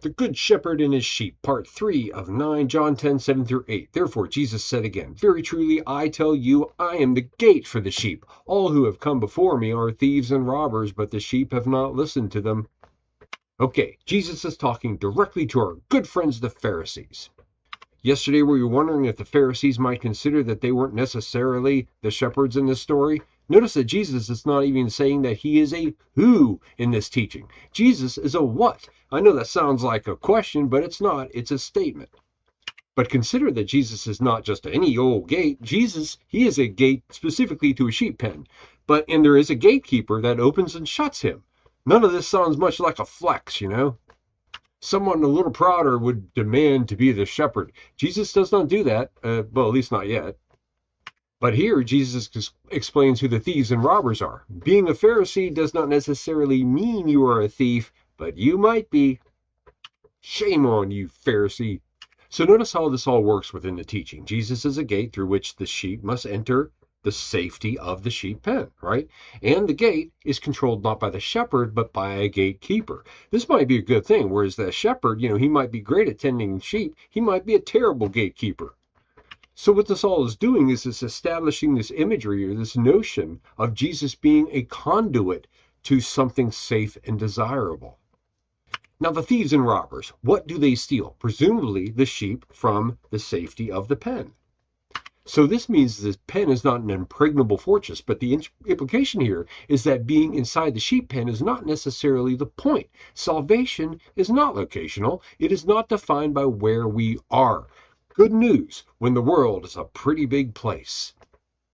The Good Shepherd and His Sheep, Part 3 of 9, John 10, 7 through 8. Therefore Jesus said again, Very truly I tell you, I am the gate for the sheep. All who have come before me are thieves and robbers, but the sheep have not listened to them. Okay, Jesus is talking directly to our good friends, the Pharisees. Yesterday we were wondering if the Pharisees might consider that they weren't necessarily the shepherds in this story. Notice that Jesus is not even saying that he is a who in this teaching. Jesus is a what. I know that sounds like a question, but it's not. It's a statement. But consider that Jesus is not just any old gate. Jesus, he is a gate specifically to a sheep pen. And there is a gatekeeper that opens and shuts him. None of this sounds much like a flex, you know? Someone a little prouder would demand to be the shepherd. Jesus does not do that, well, at least not yet. But here, Jesus explains who the thieves and robbers are. Being a Pharisee does not necessarily mean you are a thief, but you might be. Shame on you, Pharisee. So notice how this all works within the teaching. Jesus is a gate through which the sheep must enter the safety of the sheep pen, right? And the gate is controlled not by the shepherd, but by a gatekeeper. This might be a good thing, whereas the shepherd, he might be great at tending sheep. He might be a terrible gatekeeper. So what this all is doing is it's establishing this imagery or this notion of Jesus being a conduit to something safe and desirable. Now, the thieves and robbers, what do they steal? Presumably the sheep from the safety of the pen. So this means this pen is not an impregnable fortress, but the implication here is that being inside the sheep pen is not necessarily the point. Salvation is not locational. It is not defined by where we are. Good news when the world is a pretty big place.